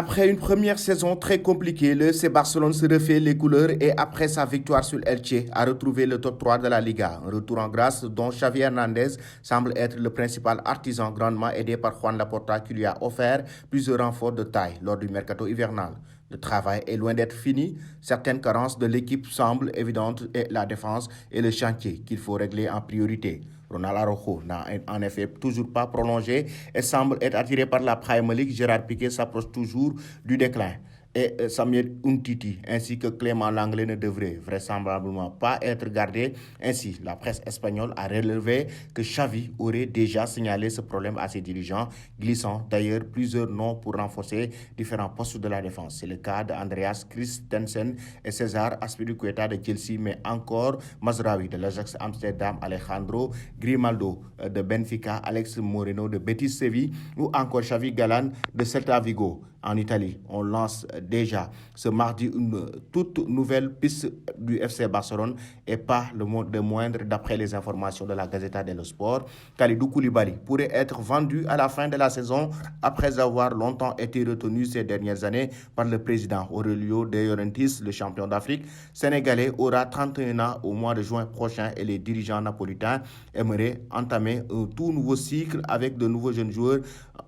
Après une première saison très compliquée, le FC Barcelone se refait les couleurs et après sa victoire sur Elche a retrouvé le top 3 de la Liga. Un retour en grâce dont Xavi Hernandez semble être le principal artisan, grandement aidé par Juan Laporta qui lui a offert plusieurs renforts de taille lors du mercato hivernal. Le travail est loin d'être fini. Certaines carences de l'équipe semblent évidentes et la défense est le chantier qu'il faut régler en priorité. Ronald Araujo n'a en effet toujours pas prolongé et semble être attiré par la Premier League. Gérard Piqué s'approche toujours du déclin. Et Samuel Umtiti ainsi que Clément Langlais ne devraient vraisemblablement pas être gardés. Ainsi, la presse espagnole a relevé que Xavi aurait déjà signalé ce problème à ses dirigeants, glissant d'ailleurs plusieurs noms pour renforcer différents postes de la défense. C'est le cas d'Andreas Christensen et César Azpilicueta de Chelsea, mais encore Mazraoui de l'Ajax Amsterdam, Alejandro Grimaldo de Benfica, Alex Moreno de Betis Séville ou encore Xavi Galán de Celta Vigo. En Italie, on lance déjà ce mardi une toute nouvelle piste du FC Barcelone et pas le mot de moindre d'après les informations de la Gazzetta dello Sport. Kalidou Koulibaly pourrait être vendu à la fin de la saison après avoir longtemps été retenu ces dernières années par le président Aurelio De Laurentiis, le champion d'Afrique sénégalais, aura 31 ans au mois de juin prochain et les dirigeants napolitains aimeraient entamer un tout nouveau cycle avec de nouveaux jeunes joueurs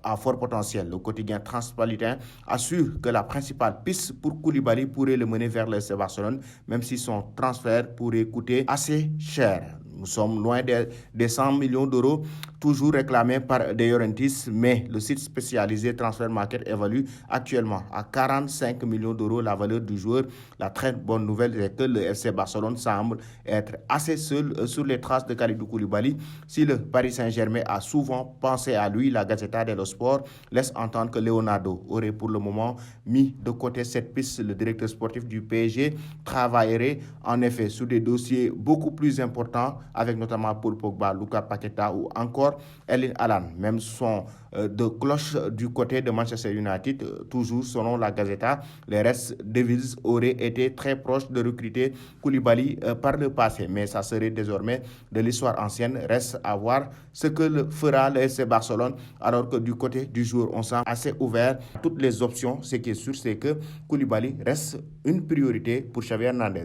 à fort potentiel. Le quotidien transpolitain assure que la principale piste pour Koulibaly pourrait le mener vers le FC Barcelone, même si son transfert pourrait coûter assez cher. Nous sommes loin des 100 millions d'euros toujours réclamés par De Laurentiis, mais le site spécialisé Transfer Market évalue actuellement à 45 millions d'euros la valeur du joueur. La très bonne nouvelle est que le FC Barcelone semble être assez seul sur les traces de Kalidou Koulibaly. Si le Paris Saint-Germain a souvent pensé à lui, la Gazzetta dello Sport laisse entendre que Leonardo aurait pour le moment mis de côté cette piste. Le directeur sportif du PSG travaillerait en effet sur des dossiers beaucoup plus importants avec notamment Paul Pogba, Lucas Paqueta ou encore Erling Haaland. Même son de cloche du côté de Manchester United, toujours selon la Gazzetta, les Red Devils auraient été très proches de recruter Koulibaly par le passé, mais ça serait désormais de l'histoire ancienne. Reste à voir ce que fera le FC Barcelone, alors que du côté du joueur, on sent assez ouvert à toutes les options. Ce qui est sûr, c'est que Koulibaly reste une priorité pour Xavi Hernandez.